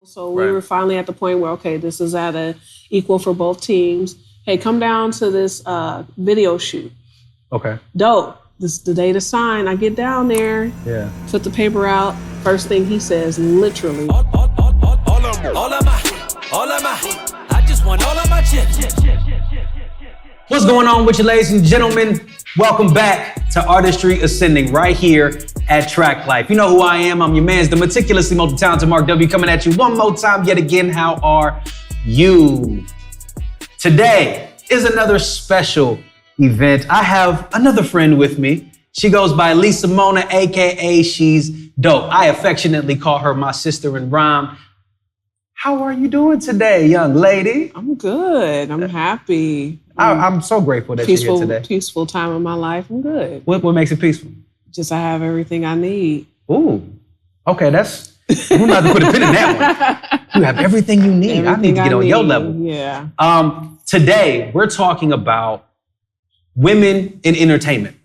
So we were finally at the point where, okay, this is at a equal for both teams. Hey, come down to this video shoot. Okay. Dope. This is the day to sign. I get down there. Yeah. Put the paper out. First thing he says, literally. All of my, I just want all of my chips. What's going on with you, ladies and gentlemen? Welcome back to Artistry Ascending right here at Track Life. You know who I am. I'm your man's the meticulously multi-talented Mark W. coming at you one more time yet again. How are you? Today is another special event. I have another friend with me. She goes by Lisah Monah, aka She's Dope. I affectionately call her my sister in rhyme. How are you doing today, young lady? I'm good. I'm happy. I'm so grateful that you're here today. Peaceful time of my life. I'm good. What makes it peaceful? Just I have everything I need. Ooh. Okay, we're about to put a pin in that one. You have everything you need. I need to get on your level. Yeah. Today, we're talking about women in entertainment.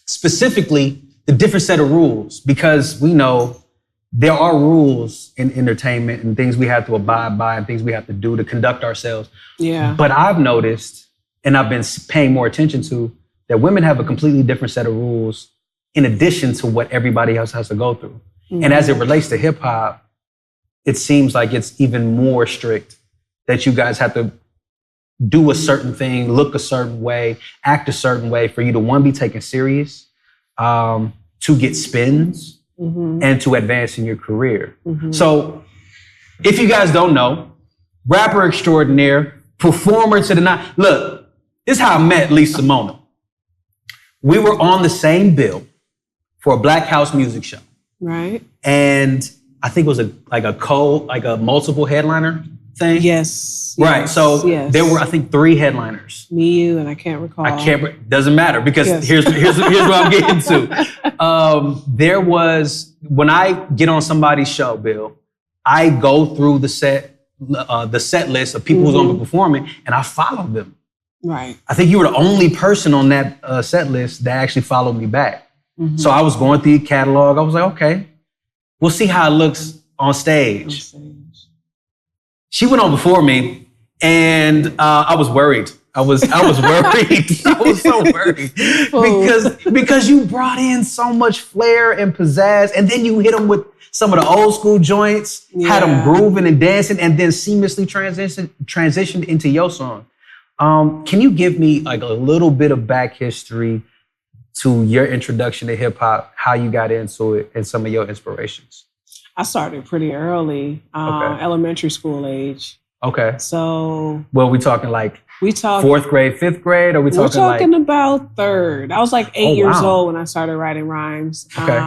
Specifically, the different set of rules, because we know there are rules in entertainment and things we have to abide by and things we have to do to conduct ourselves. Yeah. But I've noticed, and I've been paying more attention to, that women have a completely different set of rules in addition to what everybody else has to go through. Mm-hmm. And as it relates to hip hop, it seems like it's even more strict, that you guys have to do a certain thing, look a certain way, act a certain way for you to, one, be taken serious, to get spins, mm-hmm. and to advance in your career. Mm-hmm. So if you guys don't know, rapper extraordinaire, performer to the nine. Look, this is how I met Lisah Monah. We were on the same bill for a Black House music show. Right. And I think it was a multiple headliner thing. Yes. Right. Yes, so yes. There were, I think, 3 headliners. Me, you, and I can't recall. Doesn't matter, because yes. here's what I'm getting to. There was, when I get on somebody's show, Bill, I go through the set list of people who's going to be performing, and I follow them. Right. I think you were the only person on that set list that actually followed me back. Mm-hmm. So I was going through the catalog. I was like, okay, we'll see how it looks on stage. She went on before me, and I was worried. I was worried. I was so worried because you brought in so much flair and pizzazz, and then you hit them with some of the old school joints, had them grooving and dancing, and then seamlessly transitioned into your song. Can you give me like a little bit of back history to your introduction to hip hop, how you got into it, and some of your inspirations? I started pretty early, elementary school age. Okay. So. Well, we talking 4th grade, 5th grade, or we're talking about 3rd. I was like 8 years old when I started writing rhymes. Okay.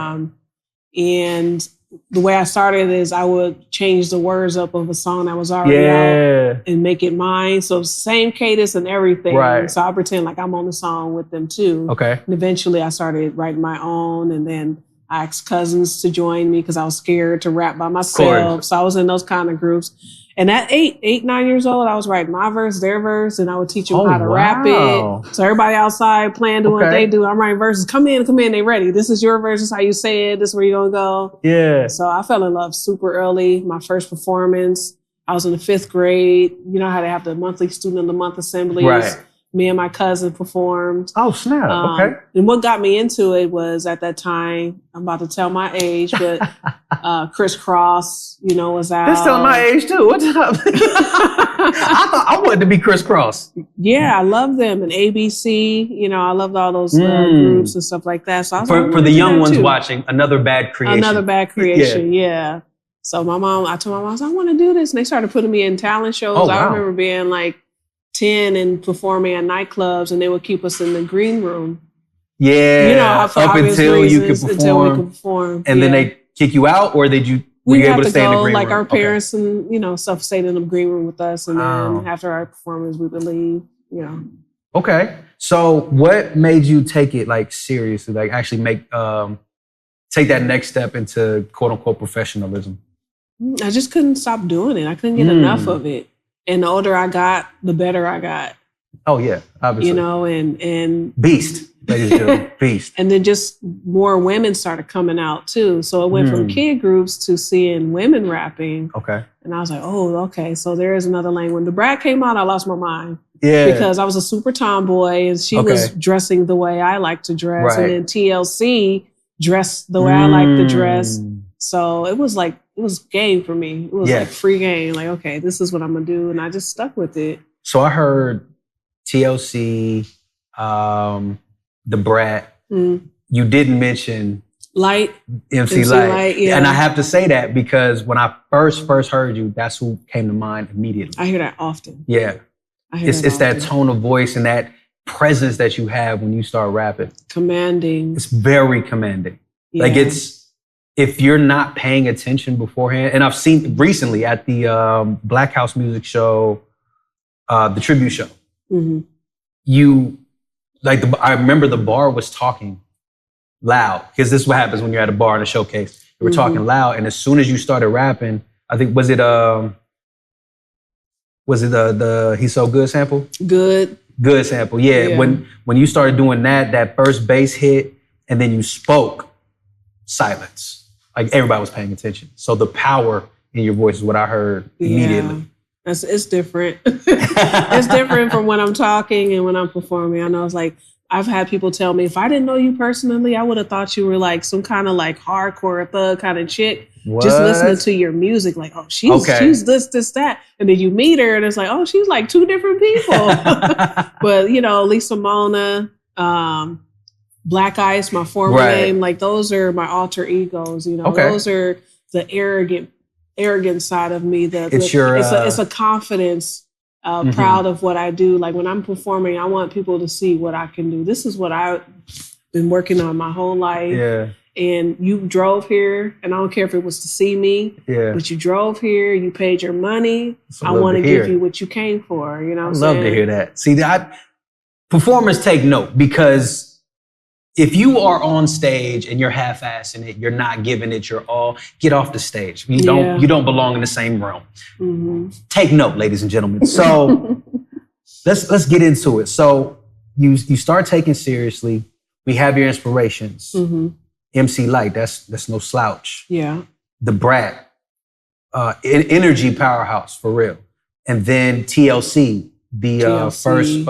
And the way I started is I would change the words up of a song that was already out and make it mine. So same cadence and everything. Right. So I pretend like I'm on the song with them too. Okay. And eventually I started writing my own, and then I asked cousins to join me because I was scared to rap by myself. So I was in those kind of groups. And at 9 years old, I was writing my verse, their verse, and I would teach them how to rap it. So everybody outside playing, doing what they do. I'm writing verses. Come in, they ready. This is your verse. This is how you say it. This is where you're going to go. Yeah. So I fell in love super early. My first performance, I was in the 5th grade. You know how they have the monthly student of the month assemblies. Right. Me and my cousin performed. Oh, snap. Okay. And what got me into it was, at that time, I'm about to tell my age, but Criss Cross, was out. That's telling my age too. What's up? I thought I wanted to be Criss Cross. Yeah, I love them. And ABC, I loved all those groups and stuff like that. So I was for the young ones watching, Another Bad Creation. Another Bad Creation, yeah. So I told my mom, I want to do this. And they started putting me in talent shows. Oh, wow. I remember being like 10 and performing at nightclubs, and they would keep us in the green room. Yeah, up until you could perform. Until we could perform. And then they kick you out, or were you able to stay in the green room? Our parents and stuff stayed in the green room with us, and then after our performance, we would leave. Okay, so what made you take it seriously, actually take that next step into quote unquote professionalism? I just couldn't stop doing it. I couldn't get enough of it. And the older I got, the better I got. Oh yeah, obviously. You know, and beast, ladies and gentlemen, beast. And then just more women started coming out too. So it went from kid groups to seeing women rapping. Okay. And I was like, oh, okay. So there is another lane. When the Brat came out, I lost my mind. Yeah. Because I was a super tomboy and she was dressing the way I like to dress. Right. And then TLC dressed the way I like to dress. So it was game for me. It was like free game. Like, okay, this is what I'm going to do. And I just stuck with it. So I heard TLC, the Brat. You didn't mention Light. MC Light. Yeah. And I have to say that because when I first heard you, that's who came to mind immediately. I hear that often. Yeah. It's that tone of voice and that presence that you have when you start rapping. Commanding. It's very commanding. Yeah. Like if you're not paying attention beforehand, and I've seen recently at the Black House Music Show, the tribute show, I remember the bar was talking loud, because this is what happens when you're at a bar in a showcase. They were talking loud, and as soon as you started rapping, I think, was it the He's So Good sample? Good sample, yeah. When you started doing that first bass hit, and then you spoke, silence. Like everybody was paying attention. So the power in your voice is what I heard immediately. It's different. It's different from when I'm talking and when I'm performing. I know it's like, I've had people tell me, if I didn't know you personally, I would have thought you were like some kind of like hardcore thug kind of chick. What? Just listening to your music, like, oh, she's this, that. And then you meet her and it's like, oh, she's like two different people. But, you know, Lisah Monah, Black Ice, my former name, like those are my alter egos, you know. Those are the arrogant side of me. It's a confidence, proud of what I do. Like when I'm performing, I want people to see what I can do. This is what I've been working on my whole life. Yeah. And you drove here, and I don't care if it was to see me, but you drove here, you paid your money. I want to give you what you came for, you know what I'm saying? Love to hear that. See, performers take note, because if you are on stage and you're half-assing it, you're not giving it your all, get off the stage. You don't belong in the same room. Take note, ladies and gentlemen. So let's get into it. So you start taking seriously. We have your inspirations. MC Light, that's no slouch. Yeah. The Brat, energy powerhouse for real. And then TLC, the first,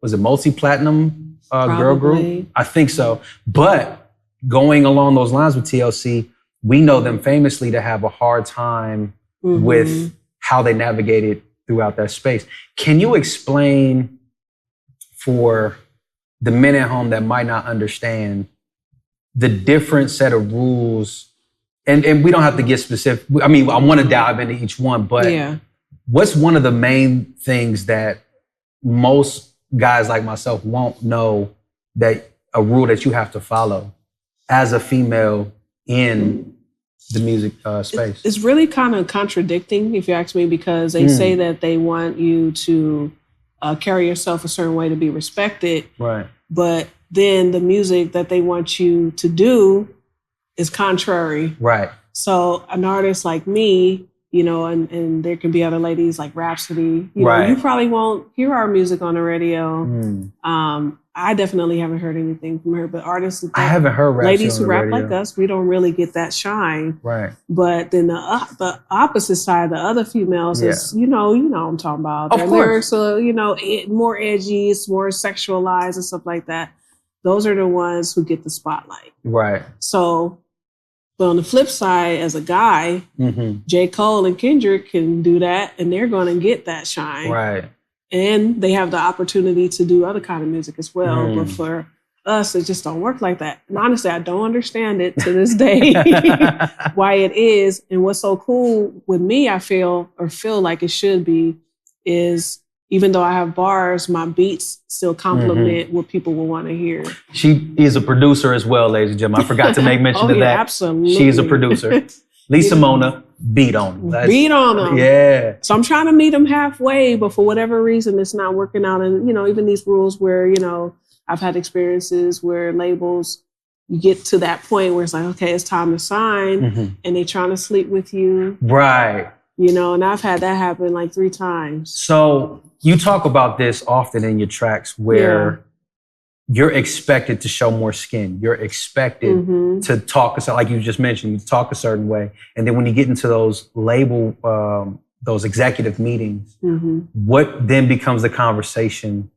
was it multi-platinum girl group? I think so. But going along those lines with TLC, we know them famously to have a hard time with how they navigated throughout that space. Can you explain for the men at home that might not understand the different set of rules? And we don't have to get specific. I mean, I want to dive into each one, but what's one of the main things that most guys like myself won't know, that a rule that you have to follow as a female in the music space? It's really kind of contradicting, if you ask me, because they say that they want you to carry yourself a certain way to be respected. Right. But then the music that they want you to do is contrary. Right. So an artist like me, you know, and there can be other ladies like Rhapsody, you know, you probably won't hear our music on the radio. I definitely haven't heard anything from her, but artists, I haven't heard Rhapsody ladies who rap like us, we don't really get that shine. Right. But then the opposite side, the other females is, you know what I'm talking about. Their lyrics are, you know, more edgy, it's more sexualized and stuff like that. Those are the ones who get the spotlight. Right. So, but on the flip side, as a guy, J. Cole and Kendrick can do that, and they're going to get that shine. Right. And they have the opportunity to do other kind of music as well. But for us, it just don't work like that. And honestly, I don't understand it to this day, why it is. And what's so cool with me, I feel like it should be, is even though I have bars, my beats still complement what people will want to hear. She is a producer as well, ladies and gentlemen. I forgot to make mention of that. Absolutely. She's a producer. Lisah Monah, beat on them. Beat on them. Yeah. So I'm trying to meet them halfway, but for whatever reason, it's not working out. And, you know, even these rules where, you know, I've had experiences where labels, you get to that point where it's like, okay, it's time to sign, and they're trying to sleep with you. Right. You know, and I've had that happen like 3 times. So you talk about this often in your tracks where you're expected to show more skin. You're expected to talk, like you just mentioned, you talk a certain way. And then when you get into those label, those executive meetings, what then becomes the conversation?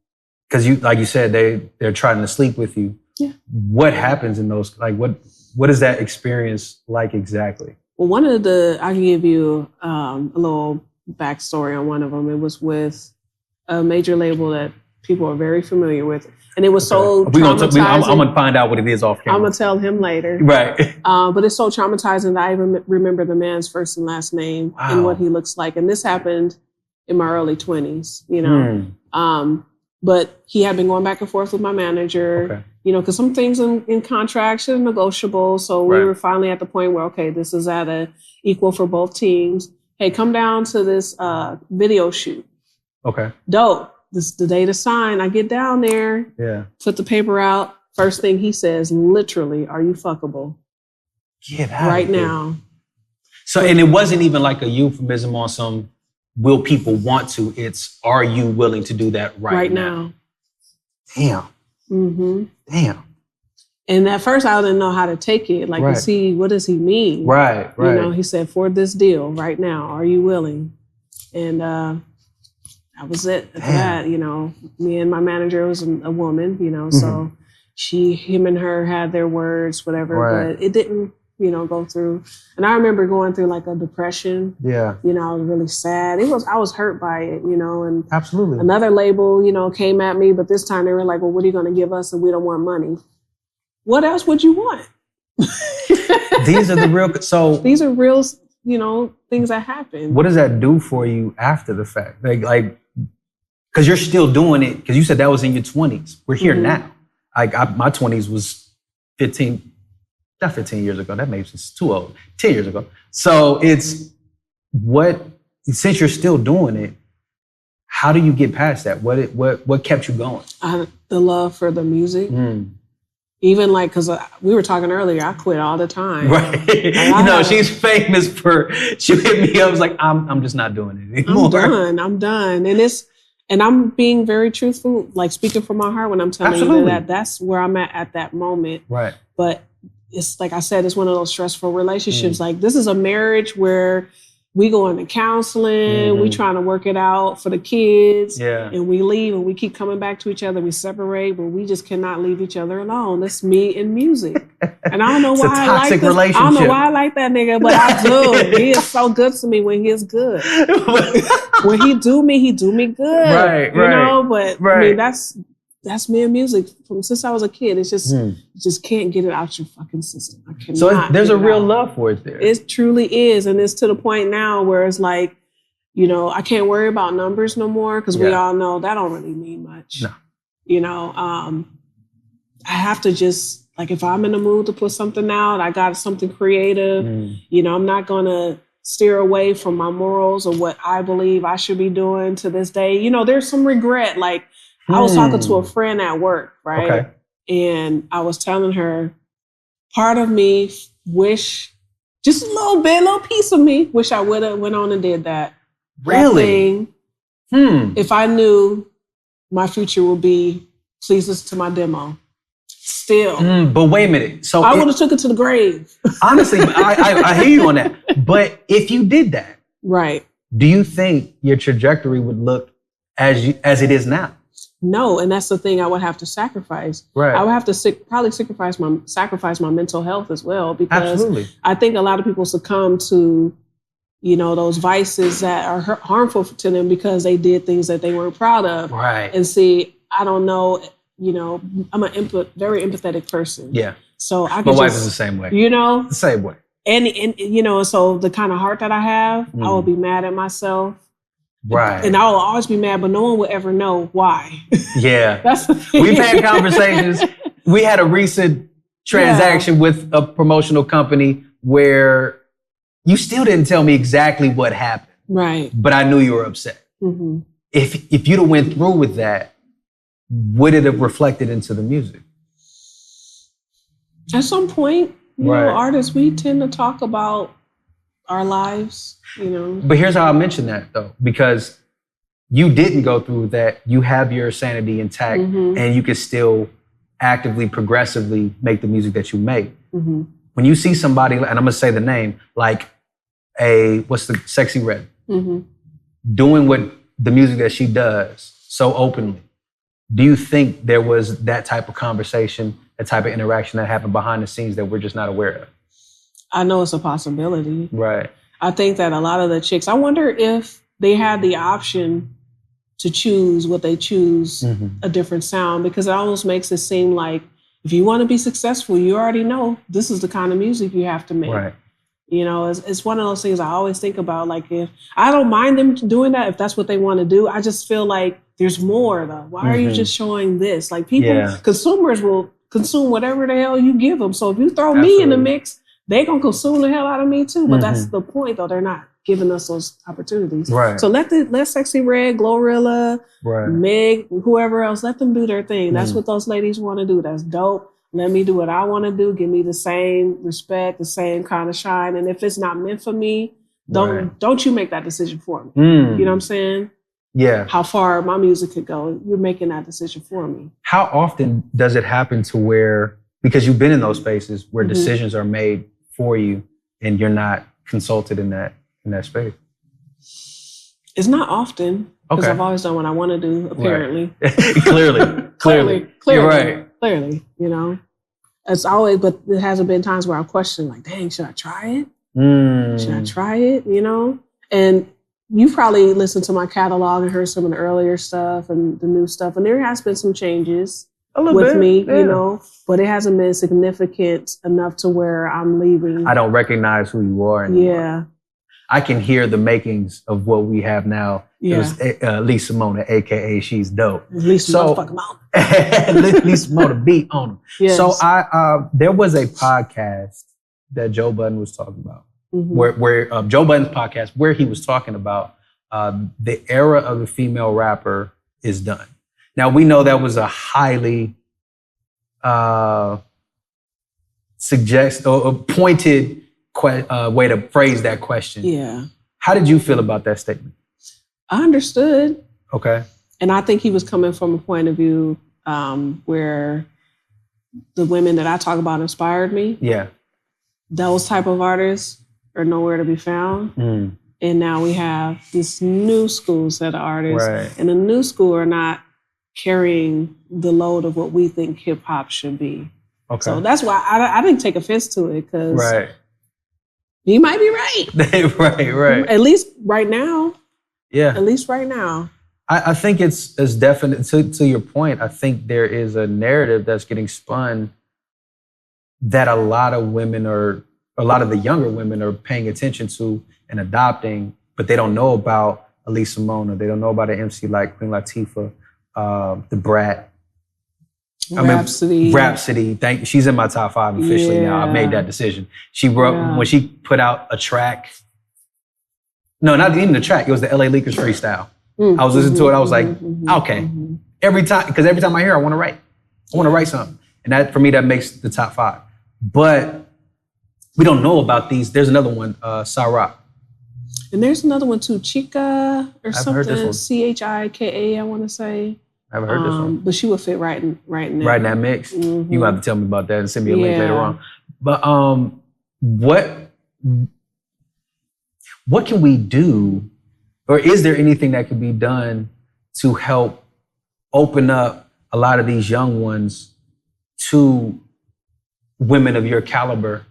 Because you, like you said, they're trying to sleep with you. Yeah. What happens in those, like what is that experience like exactly? Well, I can give you a little backstory on one of them. It was with a major label that people are very familiar with. And it was so traumatizing. I'm going to find out what it is off camera. I'm going to tell him later. Right. But it's so traumatizing that I even remember the man's first and last name and what he looks like. And this happened in my early 20s, you know. But he had been going back and forth with my manager, you know, because some things in contracts are negotiable. So we were finally at the point where, okay, this is at a equal for both teams. Hey, come down to this video shoot. Okay. Dope. This is the day to sign. I get down there, put the paper out. First thing he says, literally, are you fuckable? Get out right now. So, and it wasn't even like a euphemism on some, will people want to? It's, are you willing to do that right now? Damn. Damn. And at first I didn't know how to take it. Like, to see, what does he mean? Right. You know, he said, for this deal right now, are you willing? And that was it. After that, you know, me and my manager was a woman, you know, so him and her had their words, whatever, but it didn't, you know, go through. And I remember going through like a depression. Yeah. You know, I was really sad. I was hurt by it, you know, and absolutely another label, you know, came at me, but this time they were like, well, what are you going to give us? And we don't want money. What else would you want? These are the real, these are real, you know, things that happen. What does that do for you after the fact? Like, because you're still doing it, because you said that was in your 20s. We're here now. My 20s was not 15 years ago. That makes us too old. 10 years ago. So it's since you're still doing it, how do you get past that? What kept you going? The love for the music. Even like, because we were talking earlier, I quit all the time. Right. Like, you know, she's famous for, she hit me up, I was like, I'm just not doing it anymore. I'm done. And I'm being very truthful, like speaking from my heart when I'm telling you that's where I'm at that moment. Right. But it's like I said, it's one of those stressful relationships. Like, this is a marriage where we go into counseling, we trying to work it out for the kids, and we leave and we keep coming back to each other. We separate, but we just cannot leave each other alone. That's me and music. And I don't know why I like this. I don't know why I like that nigga, but I do. He is so good to me when he is good. When he do me good. Right, you know, but I mean, that's me and music from since I was a kid. It's just, you just can't get it out your fucking system. I cannot. So there's a real love for it there. It truly is. And it's to the point now where it's like, you know, I can't worry about numbers no more because we all know that don't really mean much. No. You know, I have to just, like, if I'm in the mood to put something out, I got something creative, you know, I'm not going to steer away from my morals or what I believe I should be doing to this day. You know, there's some regret. Like, I was talking to a friend at work, right? Okay. And I was telling her, part of me wish, just a little piece of me, wish I would have went on and did that. Really? If I knew my future would be, please listen to my demo. Still. But wait a minute. So I would have took it to the grave. Honestly, I hear you on that. But if you did that, right? Do you think your trajectory would look as it is now? No, and that's the thing I would have to sacrifice. Right. I would have to probably sacrifice my mental health as well, because I think a lot of people succumb to, you know, those vices that are harmful to them because they did things that they weren't proud of. Right. And see, I don't know, you know, I'm a very empathetic person. Yeah. So I can my wife is the same way. You know, the same way. And you know, so the kind of heart that I have, I will be mad at myself. Right. And I will always be mad, but no one will ever know why. Yeah. That's the thing. We've had conversations. We had a recent transaction with a promotional company where you still didn't tell me exactly what happened. Right. But I knew you were upset. Mm-hmm. If you'd have went through with that, would it have reflected into the music? At some point, you know, artists, we tend to talk about our lives, you know. But here's how I mention that though, because you didn't go through that. You have your sanity intact, and you can still actively, progressively make the music that you make. When you see somebody, and I'm gonna say the name, like what's the Sexy Red, doing what the music that she does so openly, do you think there was that type of conversation, that type of interaction that happened behind the scenes that we're just not aware of? I know it's a possibility. Right. I think that a lot of the chicks, I wonder if they had the option to choose what they choose, a different sound, because it almost makes it seem like if you want to be successful, you already know this is the kind of music you have to make. Right. You know, it's one of those things I always think about. Like, if I don't mind them doing that, if that's what they want to do, I just feel like there's more though. Why are you just showing this? Like, people, consumers will consume whatever the hell you give them. So if you throw me in the mix, they're going to consume the hell out of me too. But that's the point though. They're not giving us those opportunities. Right. So let Sexy Red, Glorilla, Meg, whoever else, let them do their thing. That's what those ladies want to do. That's dope. Let me do what I want to do. Give me the same respect, the same kind of shine. And if it's not meant for me, don't you make that decision for me. You know what I'm saying? Yeah. How far my music could go. You're making that decision for me. How often does it happen to where, because you've been in those spaces where decisions are made for you and you're not consulted in that space? It's not often, because I've always done what I want to do, apparently. Clearly. You're right. Clearly, you know. It's always, but there hasn't been times where I question, like, dang, should I try it? Should I try it? You know? And you probably listened to my catalog and heard some of the earlier stuff and the new stuff. And there has been some changes with me, you know, but it hasn't been significant enough to where I'm leaving. I don't recognize who you are anymore. Yeah. I can hear the makings of what we have now. Yeah. It was Lisah Monah, a.k.a. She's Dope. Lisah motherfucking Monah. Lisah Monah beat on him. Yes. So there was a podcast that Joe Budden was talking about, where Joe Budden's podcast, where he was talking about the era of the female rapper is done. Now, we know that was a highly pointed way to phrase that question. Yeah. How did you feel about that statement? I understood. Okay. And I think he was coming from a point of view where the women that I talk about inspired me. Yeah. Those type of artists are nowhere to be found. And now we have this new school set of artists. Right. And the new school are not carrying the load of what we think hip hop should be. Okay. So that's why I didn't take offense to it, because you might be right. right. At least right now. Yeah. At least right now. I think it's definite, to your point, I think there is a narrative that's getting spun that a lot of the younger women are paying attention to and adopting, but they don't know about Lisah Monah. They don't know about an MC like Queen Latifah, The Brat. Rhapsody. She's in my top 5 officially now. I made that decision. She wrote, when she put out a track, no, not even the track, it was the LA Leakers freestyle. I was listening to it, I was like, okay. Every time I hear, I want to write. I want to write something. And that, for me, that makes the top 5. But we don't know about these. There's another one, Sarah. And there's another one too, Chica or something. Heard this one. Chika, I want to say. I haven't heard this one. But she would fit right in there. Right in that mix. You gonna have to tell me about that and send me a link later on. But what can we do, or is there anything that can be done to help open up a lot of these young ones to women of your caliber?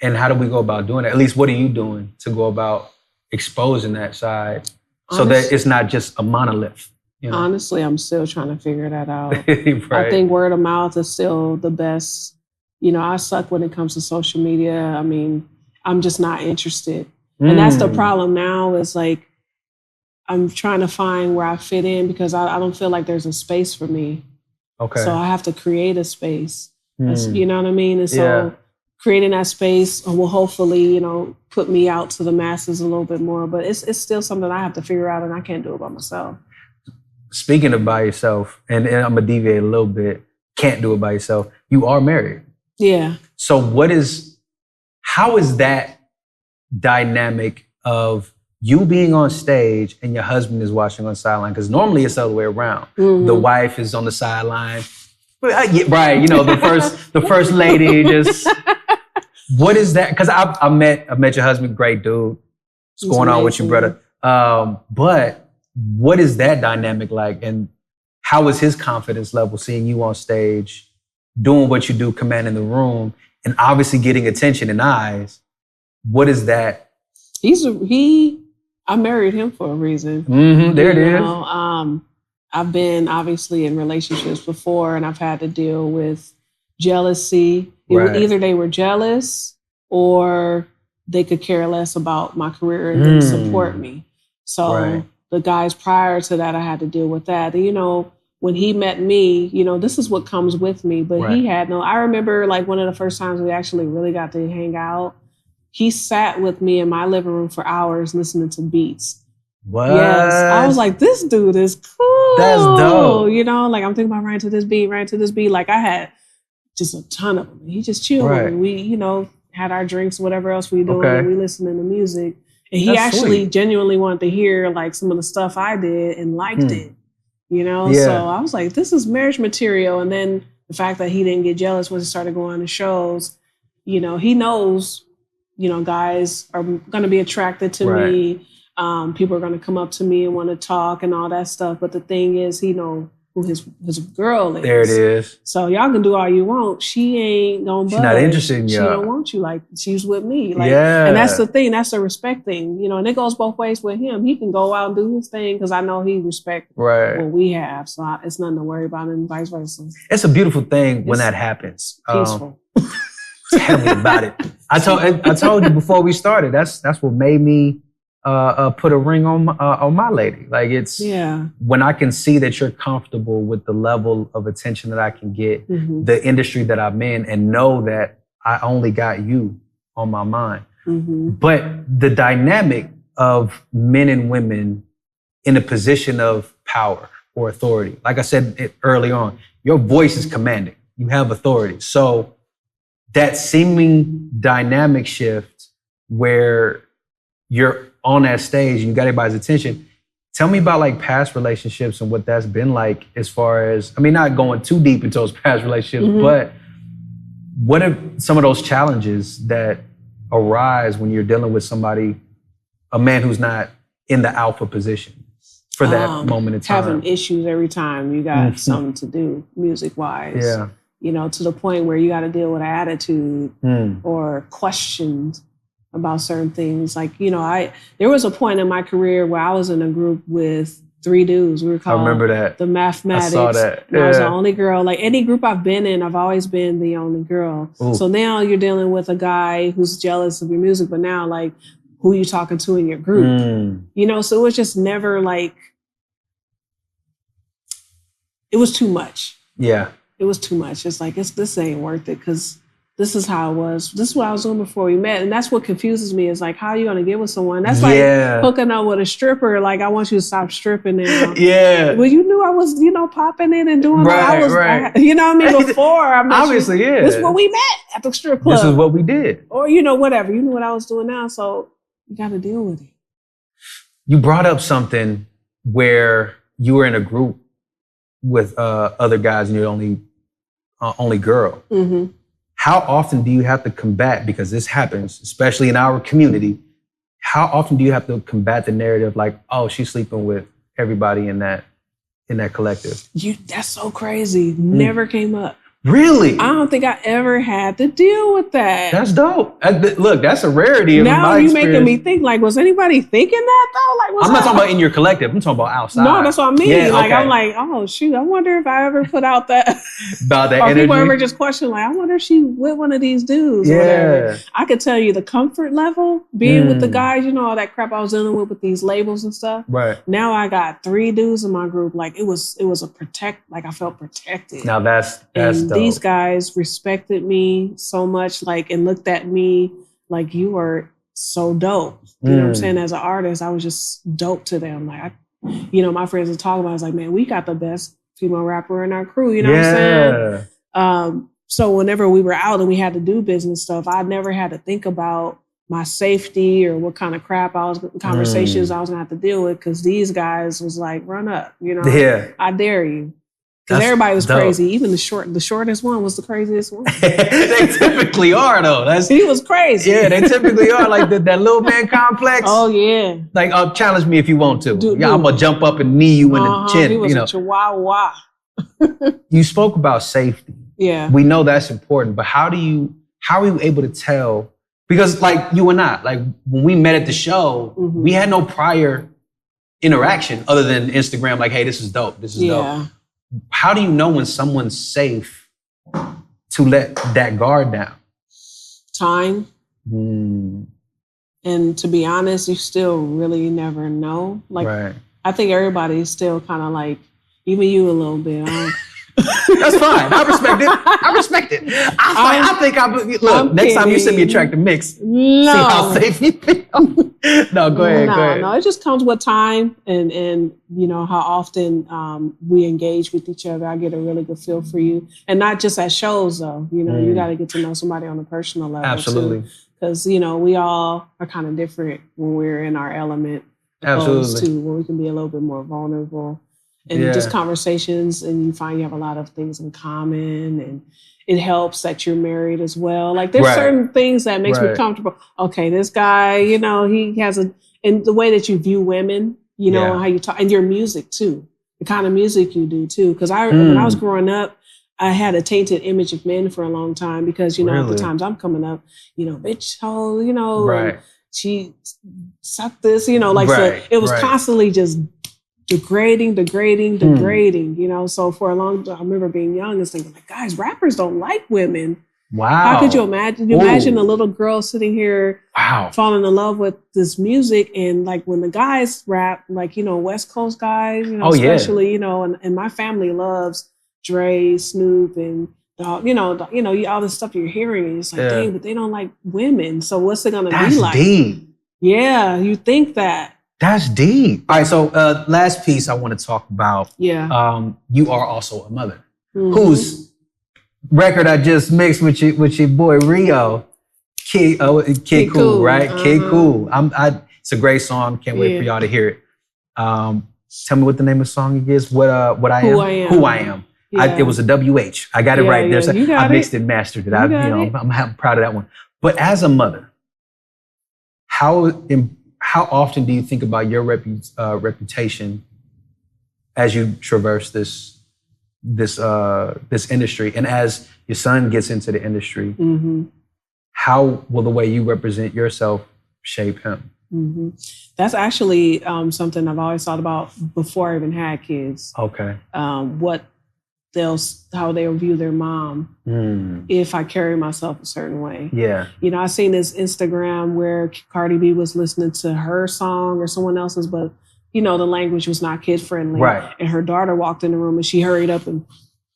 And how do we go about doing it? At least, what are you doing to go about exposing that side so that it's not just a monolith? You know? Honestly, I'm still trying to figure that out. Right. I think word of mouth is still the best. You know, I suck when it comes to social media. I mean, I'm just not interested. And that's the problem now, is like, I'm trying to find where I fit in, because I don't feel like there's a space for me. Okay. So I have to create a space. You know what I mean? And so creating that space will hopefully, you know, put me out to the masses a little bit more. But it's still something I have to figure out, and I can't do it by myself. Speaking of by yourself, and I'm gonna deviate a little bit, can't do it by yourself. You are married. Yeah. So how is that dynamic of you being on stage and your husband is watching on the sideline? Because normally it's the other way around. Mm-hmm. The wife is on the sideline. Right, the first lady just. What is that? Because I met your husband, great dude. What's going on with you, brother? But what is that dynamic like? And how is his confidence level seeing you on stage, doing what you do, commanding the room, and obviously getting attention and eyes? What is that? I married him for a reason. Mm-hmm, there it is. I've been obviously in relationships before, and I've had to deal with jealousy. Either they were jealous or they could care less about my career and didn't support me. So the guys prior to that, I had to deal with that. And, when he met me, this is what comes with me, but he had I remember like one of the first times we actually really got to hang out, he sat with me in my living room for hours listening to beats. What? Yes. I was like, this dude is cool. That's dope. Like I'm thinking about writing to this beat. Like I had just a ton of them. He just chilled. Right. And we, had our drinks, whatever else we doing, and we listening to music. And he That's actually sweet. genuinely wanted to hear like some of the stuff I did and liked it. Yeah. So I was like, this is marriage material. And then the fact that he didn't get jealous when he started going to shows, he knows, guys are going to be attracted to me. People are going to come up to me and want to talk and all that stuff. But the thing is, he knows who his girl is. There it is. So y'all can do all you want. She ain't gonna budge. She's not interested in you. She don't want you. Like she's with me. Like, yeah. And that's the thing. That's the respect thing. And it goes both ways with him. He can go out and do his thing because I know he respects what we have. So it's nothing to worry about, and vice versa. It's a beautiful thing when that happens. Peaceful. Tell me about it. I told you before we started. That's what made me put a ring on my lady. Like it's when I can see that you're comfortable with the level of attention that I can get, the industry that I'm in, and know that I only got you on my mind. But the dynamic of men and women in a position of power or authority, like I said early on, your voice is commanding. You have authority. So that seeming dynamic shift where you're on that stage and you got everybody's attention. Tell me about like past relationships and what that's been like as far as, not going too deep into those past relationships, but what are some of those challenges that arise when you're dealing with somebody, a man who's not in the alpha position for that moment in time? Having issues every time you got something to do music-wise. Yeah. To the point where you got to deal with attitude or questions about certain things. Like, there was a point in my career where I was in a group with 3 dudes. We were called the Mathematics. I saw that. And I was the only girl. Like any group I've been in, I've always been the only girl. Ooh. So now you're dealing with a guy who's jealous of your music, but now like who you talking to in your group? So it was just never like, it was too much. Yeah. It was too much. It's like, this ain't worth it because this is how it was. This is what I was doing before we met. And that's what confuses me is like, how are you going to get with someone? That's like hooking up with a stripper. Like, I want you to stop stripping now. Yeah. Well, you knew I was, popping in and doing before. I met Obviously, This is what we met at the strip club. This is what we did. Or, whatever. You knew what I was doing now. So you got to deal with it. You brought up something where you were in a group with other guys and you're only girl. How often do you have to combat, because this happens, especially in our community, how often do you have to combat the narrative like, oh, she's sleeping with everybody in that collective? That's so crazy. Never came up. Really? I don't think I ever had to deal with that. That's dope. Look, that's a rarity. Now you're making me think, like, was anybody thinking that though? Like, I'm not talking about in your collective. I'm talking about outside. No, that's what I mean. Yeah, like, I'm like, oh shoot, I wonder if I ever put out that about that or energy. People ever just question, like, I wonder if she with one of these dudes. Or whatever. I could tell you the comfort level being with the guys. All that crap I was dealing with these labels and stuff. Right. Now I got 3 dudes in my group. Like it was a like I felt protected. Now that's dope. These guys respected me so much, like, and looked at me like, you are so dope. You know what I'm saying? As an artist, I was just dope to them. Like, my friends would talk about it. I was like, man, we got the best female rapper in our crew. You know what I'm saying? So whenever we were out and we had to do business stuff, I never had to think about my safety or what kind of crap conversations I was gonna have to deal with, because these guys was like, run up, you know? Yeah. I dare you. Because everybody was crazy. Even the shortest one was the craziest one. They typically are, though. He was crazy. Yeah, they typically are, like that little man complex. Oh, yeah. Like, challenge me if you want to. I'm going to jump up and knee you in the chin. He was a chihuahua. You spoke about safety. Yeah. We know that's important, but how are you able to tell? Because like you and I, like when we met at the show, we had no prior interaction other than Instagram, like, hey, this is dope. This is dope. How do you know when someone's safe to let that guard down? Time. And to be honest, you still really never know. Like, I think everybody's still kind of like, even you a little bit. That's fine. I respect it. I think look, next time you send me a track to mix, see how safe you feel. No, go ahead. No, it just comes with time and you know, how often we engage with each other. I get a really good feel for you. And not just at shows, though. You know, you got to get to know somebody on a personal level. Absolutely. Because, you know, we all are kind of different when we're in our element. Absolutely. To where we can be a little bit more vulnerable. And just conversations, and you find you have a lot of things in common, and it helps that you're married as well. Like there's certain things that makes me comfortable. Okay, this guy, you know, he has and the way that you view women, you know, how you talk, and your music too, the kind of music you do too. Because when I was growing up, I had a tainted image of men for a long time because, you know, at the times I'm coming up, you know, bitch, oh, you know, she sucked this, you know, like so it was constantly just degrading, you know. So for a long time, I remember being young and thinking, like, guys, rappers don't like women. Wow. How could you imagine? Imagine a little girl sitting here falling in love with this music, and like when the guys rap, like, you know, West Coast guys, you know, especially, you know, and my family loves Dre, Snoop, and you know, all this stuff you're hearing, and it's like, dang, but they don't like women. So what's it gonna be like? Deep. Yeah, you think that. That's deep. All right, so last piece I want to talk about. Yeah. You are also a mother, whose record I just mixed with your boy Rio, Kid Cool, right? Kid Cool. It's a great song. Can't wait for y'all to hear it. Tell me what the name of the song is. What I am. Who I am. Yeah. It was a WH. I got it right. I mixed it, mastered it. I'm proud of that one. But as a mother, how often do you think about your reputation as you traverse this industry, and as your son gets into the industry, how will the way you represent yourself shape him? That's actually something I've always thought about before I even had kids. Okay. How they'll view their mom if I carry myself a certain way. Yeah. You know, I seen this Instagram where Cardi B was listening to her song or someone else's, but, you know, the language was not kid friendly. Right. And her daughter walked in the room and she hurried up and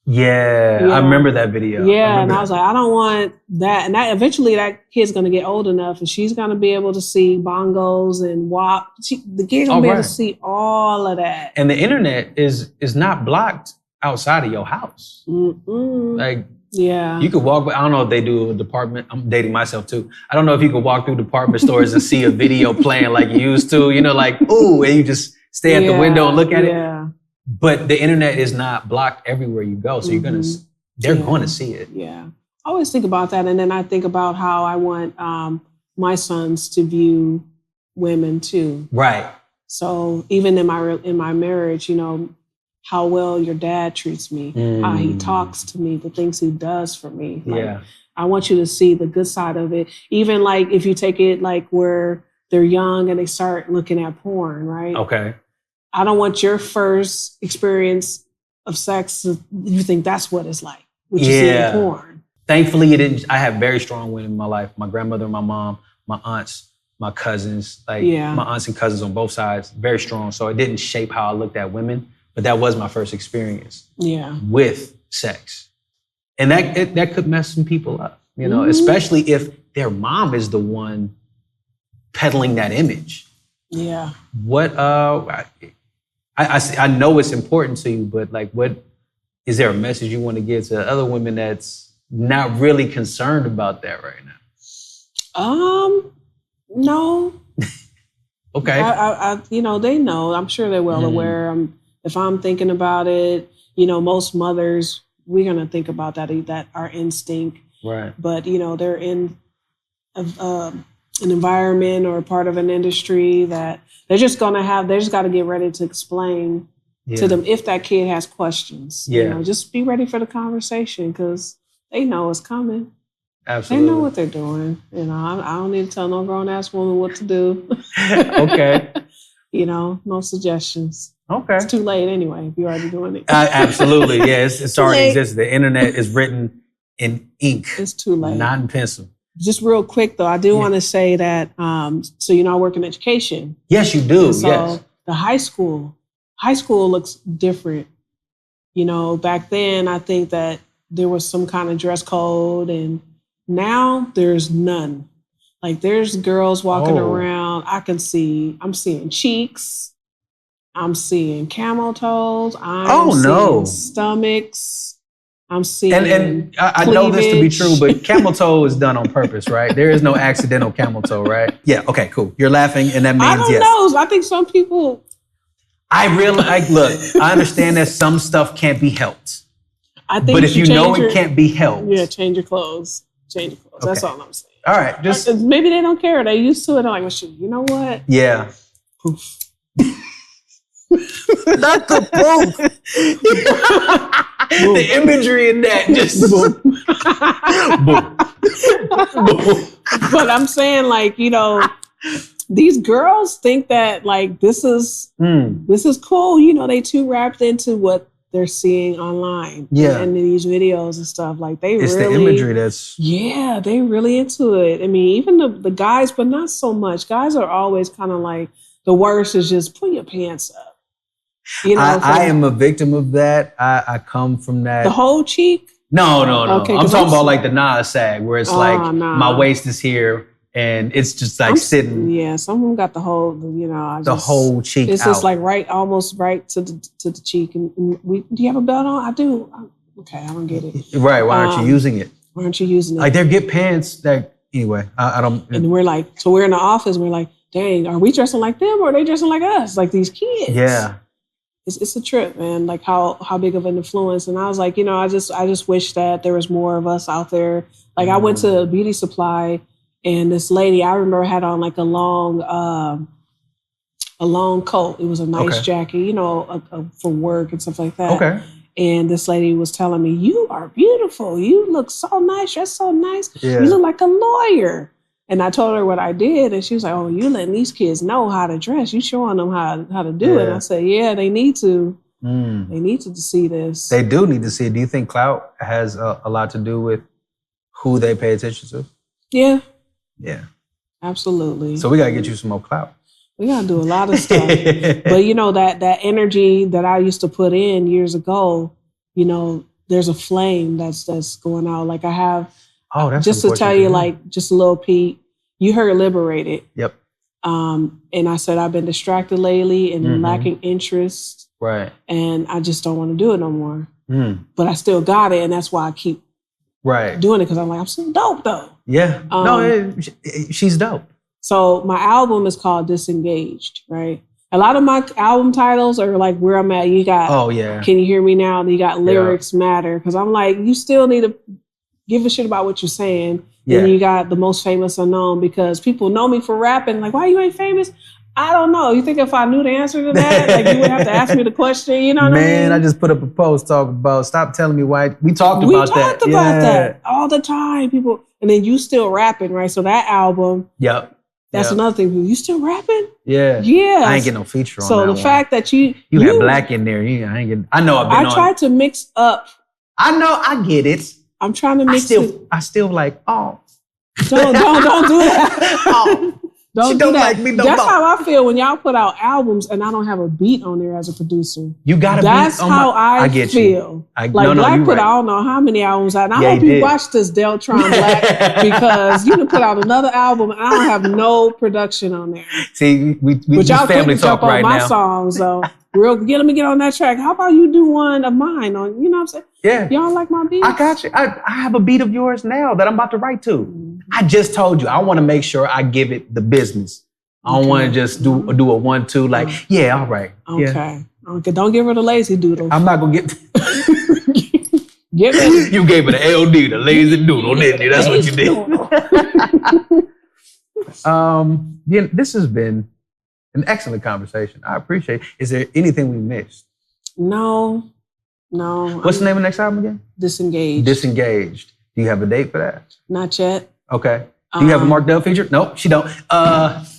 I remember that video. Yeah, and I was like, I don't want that. And that eventually that kid's gonna get old enough and she's gonna be able to see bongos and WAP. The kid's gonna be able to see all of that. And the internet is not blocked outside of your house. Like, you could walk, I don't know if they do a department, I'm dating myself too. I don't know if you could walk through department stores and see a video playing like you used to, you know, like, ooh, and you just stay at the window and look at it. But the internet is not blocked everywhere you go. So they're going to see it. Yeah. I always think about that. And then I think about how I want my sons to view women too. Right. So even in my marriage, you know, how well your dad treats me, how he talks to me, the things he does for me. Like, I want you to see the good side of it. Even like if you take it like where they're young and they start looking at porn, right? Okay. I don't want your first experience of sex, you think that's what it's like, what you see in porn. Thankfully, it didn't. I have very strong women in my life. My grandmother, my mom, my aunts, my cousins, my aunts and cousins on both sides, very strong. So it didn't shape how I looked at women. But that was my first experience with sex. And that could mess some people up, you know, especially if their mom is the one peddling that image. Yeah. What, I know it's important to you, but like, what, is there a message you want to give to other women that's not really concerned about that right now? No. Okay. I they know. I'm sure they're well aware. If I'm thinking about it, most mothers, we're gonna think about that our instinct. Right. But they're in an environment or part of an industry that they just got to get ready to explain to them if that kid has questions. Yeah. Just be ready for the conversation because they know it's coming. Absolutely. They know what they're doing. I don't need to tell no grown ass woman what to do. Okay. No suggestions. Okay. It's too late anyway if you're already doing it. Absolutely. Yeah, it's already exists. The internet is written in ink. It's too late. Not in pencil. Just real quick though, I do want to say that, so I work in education. Yes, you do. And so yes. The high school looks different. Back then I think that there was some kind of dress code and now there's none. Like there's girls walking around. I'm seeing cheeks. I'm seeing camel toes. I'm seeing stomachs. I'm seeing and I know this to be true, but camel toe is done on purpose, right? There is no accidental camel toe, right? Yeah. Okay. Cool. You're laughing, and that means I don't know. I think some people. Look. I understand that some stuff can't be helped. I think, but if you know it can't be helped, change your clothes. Change your clothes. Okay. That's all I'm saying. All right. Just maybe they don't care. They're used to it. They're like, well, shit, you know what? Yeah. Poof. Not the poof. The imagery in that just boom. Boom. But I'm saying, like, these girls think that like this is cool. They too wrapped into what they're seeing online. Yeah. And these videos and stuff. Like it's the imagery that's they really into it. I mean, even the guys, but not so much. Guys are always kind of like the worst is just pull your pants up. I am a victim of that. I come from that. The whole cheek? No. Okay, I'm talking about like the Nas sag, where it's my waist is here and it's just like sitting. Yeah, some of them got the whole, the whole cheek. It's just like almost right to the cheek. And do you have a belt on? I do. Okay, I don't get it. Right. Why aren't you using it? Why aren't you using it? Like they get pants that anyway. I don't. And we're like, so we're in the office. And we're like, dang, are we dressing like them or are they dressing like us? Like these kids. Yeah. It's a trip, man. Like how big of an influence. And I was like, I just wish that there was more of us out there. Like I went to a beauty supply and this lady, I remember had on like a long coat. It was a nice jacket, for work and stuff like that. Okay. And this lady was telling me, you are beautiful. You look so nice. You're so nice. Yeah. You look like a lawyer. And I told her what I did, and she was like, "Oh, you letting these kids know how to dress. You showing them how to do it." And I said, "Yeah, they need to. They need to see this. They do need to see it. Do you think Clout has a lot to do with who they pay attention to?" Yeah. Yeah. Absolutely. So we gotta get you some more Clout. We gotta do a lot of stuff. But that energy that I used to put in years ago, there's a flame that's going out. Like I have. Oh, that's just to tell you, like, just a little peek. You heard Liberated. Yep. And I said, I've been distracted lately and lacking interest. Right. And I just don't want to do it no more. But I still got it. And that's why I keep doing it. Because I'm like, I'm so dope, though. Yeah. She's dope. So my album is called Disengaged, right? A lot of my album titles are like where I'm at. You got, Can You Hear Me Now? You got Lyrics Matter. Because I'm like, you still need to give a shit about what you're saying. Yeah. And you got the most famous unknown because people know me for rapping. Like, why you ain't famous? I don't know. You think if I knew the answer to that, like you would have to ask me the question, you know what I mean? Man, I just put up a post talking about, stop telling me why. We talked about that all the time, people. And then you still rapping, right? So that album. Yep. That's another thing. You still rapping? Yeah. Yeah. I ain't getting no feature on that. So the fact that you had Black in there. I tried to mix up. I know. I get it. I'm trying to mix it. I still like, don't do that. Don't do that. Like me, That's how I feel when y'all put out albums and I don't have a beat on there as a producer. You got to be. That's how I feel. Black put out, I don't know how many albums out. And I hope you watch this Deltron Black because you can put out another album and I don't have no production on there. See, we just family talk right now. But y'all couldn't jump on my songs though. Let me get on that track. How about you do one of mine on, you know what I'm saying? Yeah. Y'all like my beat? I got you. I have a beat of yours now that I'm about to write to. I just told you, I want to make sure I give it the business. I don't want to just do a 1-2 like, yeah, all right. Okay. Yeah. Okay. Don't give her the lazy doodle. I'm not going to get... Give it. You gave her the LD, the lazy doodle, didn't you? That's what you did. Yeah, this has been an excellent conversation. I appreciate it. Is there anything we missed? No. What's the name of the next album again? Disengaged. Disengaged. Do you have a date for that? Not yet. Okay. Do you have a Mark Dove feature? Nope, she don't.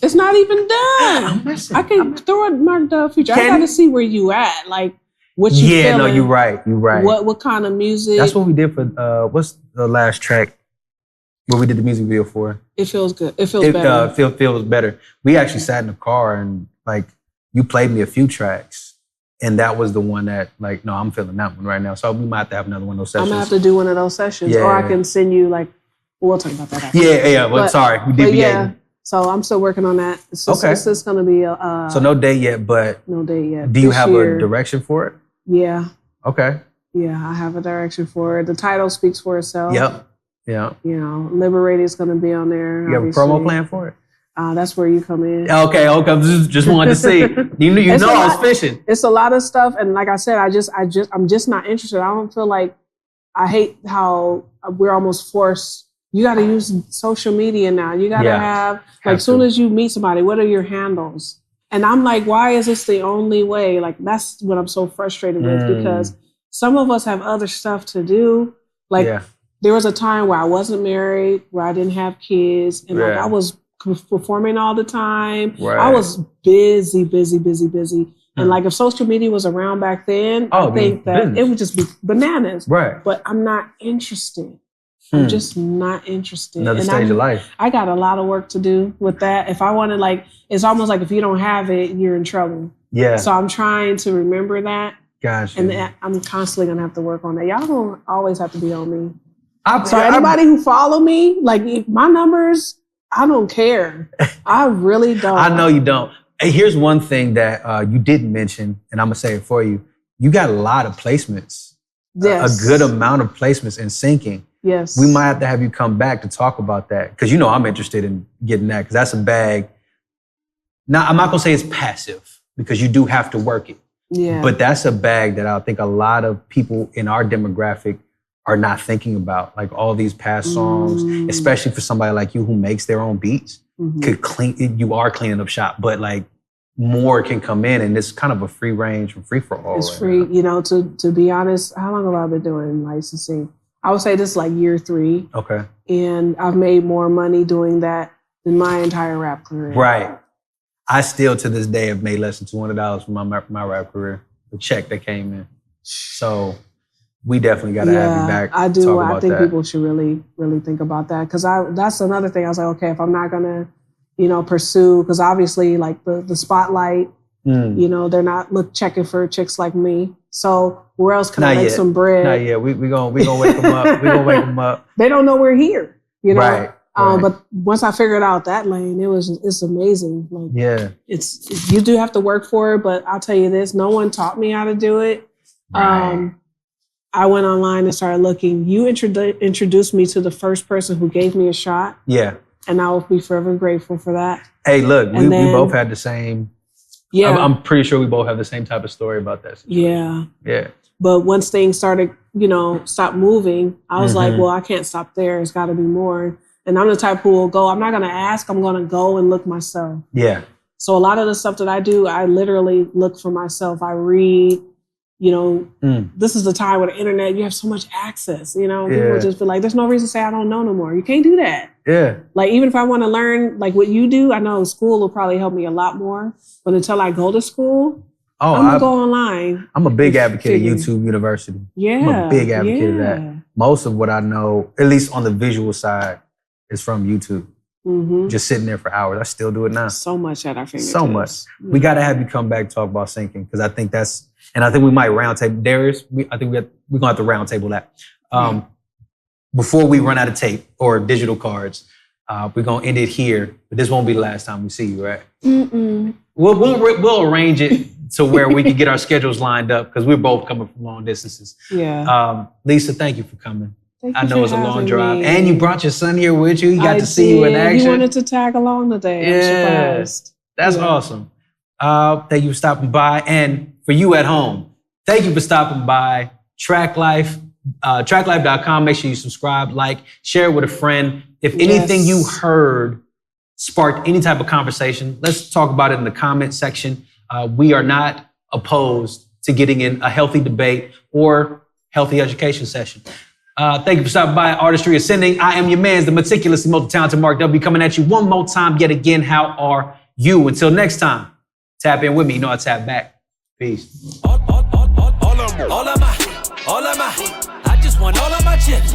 It's not even done. I can throw a Mark Dove feature. I got to see where you at. Like, what you feeling. Yeah, no, you're right. What kind of music? That's what we did for, what's the last track what we did the music video for? It feels good. It feels better. Feels better. We actually sat in the car and like, you played me a few tracks. And that was the one that like, no, I'm feeling that one right now. So we might have to have another one of those sessions. I'm gonna have to do one of those sessions. Or I can send you like, we'll talk about that after. Yeah. But sorry, we did. Yeah. So I'm still working on that. It's just, It's just gonna be a. So no date yet, but. No date yet. Do you have a direction for it? Yeah. Okay. Yeah, I have a direction for it. The title speaks for itself. Yep. Yeah. You know, Liberated is gonna be on there. You obviously. Have a promo plan for it? That's where you come in. Okay. Just wanted to see. You know I was fishing. It's a lot of stuff, and like I said, I'm just not interested. I don't feel like I hate how we're almost forced. You got to use social media now. You got to have like soon as you meet somebody, what are your handles? And I'm like, why is this the only way? Like that's what I'm so frustrated with because some of us have other stuff to do. Like there was a time where I wasn't married, where I didn't have kids, and like I was performing all the time. Right. I was busy. And like if social media was around back then, I think that it would just be bananas. Right. But I'm not interested. I'm just not interested. Another stage of life. I got a lot of work to do with that. If I want to like, it's almost like if you don't have it, you're in trouble. Yeah. So I'm trying to remember that. Gotcha. And I'm constantly going to have to work on that. Y'all don't always have to be on me. Anybody who follow me, like my numbers, I don't care. I really don't. I know you don't. Hey, here's one thing that you didn't mention, and I'm going to say it for you. You got a lot of placements. Yes. A good amount of placements in syncing. Yes. We might have to have you come back to talk about that. Because you know I'm interested in getting that. Because that's a bag. Now, I'm not going to say it's passive. Because you do have to work it. Yeah. But that's a bag that I think a lot of people in our demographic are not thinking about. Like all these past songs, especially for somebody like you who makes their own beats, you are cleaning up shop, but like more can come in and it's kind of a free range and free for all. It's free, you know, to be honest, how long have I been doing licensing? I would say this is like year 3. Okay. And I've made more money doing that than my entire rap career. Right. I still to this day have made less than $200 from my rap career, the check that came in. So we definitely got to have you back. I do. I think people should really, really think about that. Because that's another thing. I was like, okay, if I'm not going to, you know, pursue, because obviously like the spotlight, you know, they're not checking for chicks like me. So where else can I make some bread? Not yet. We gonna wake them up. We gonna wake them up. They don't know we're here, you know? Right. But once I figured out that lane, it's amazing. Like, it's you do have to work for it, but I'll tell you this, no one taught me how to do it. Right. I went online and started looking. You introduced me to the first person who gave me a shot. Yeah. And I will be forever grateful for that. Hey, look, we both had the same. Yeah. I'm pretty sure we both have the same type of story about that situation. Yeah. Yeah. But once things started, you know, stop moving, I was like, well, I can't stop there. It's got to be more. And I'm the type who will go, I'm not going to ask, I'm going to go and look myself. Yeah. So a lot of the stuff that I do, I literally look for myself. I read, you know, this is the time with the internet, you have so much access, you know, people just feel like, there's no reason to say I don't know no more. You can't do that. Yeah. Like, even if I want to learn like what you do, I know school will probably help me a lot more. But until I go to school, I'm going to go online. I'm a big advocate of YouTube University. Yeah. I'm a big advocate of that. Most of what I know, at least on the visual side, is from YouTube. Just sitting there for hours. I still do it now. So much at our fingertips. So much. Yeah. We got to have you come back and talk about syncing, because I think that's, and I think we might roundtable. Darius, I think we're going to have to roundtable that. Before we run out of tape or digital cards, we're going to end it here, but this won't be the last time we see you, right? We'll arrange it to where we can get our schedules lined up, because we're both coming from long distances. Yeah. Lisah, thank you for coming. I know it's a long drive. And you brought your son here with you. He got to see you in action. He wanted to tag along today. I'm surprised. That's awesome. Thank you for stopping by. And for you at home, thank you for stopping by. Track Life, tracklife.com. Make sure you subscribe, like, share it with a friend. If anything you heard sparked any type of conversation, let's talk about it in the comment section. We are not opposed to getting in a healthy debate or healthy education session. Thank you for stopping by. Artistry Ascending. I am your man, the meticulously multi-talented Mark W. Coming at you one more time yet again. How are you? Until next time, tap in with me. You know I tap back. Peace. All of my, I just want all of my chips.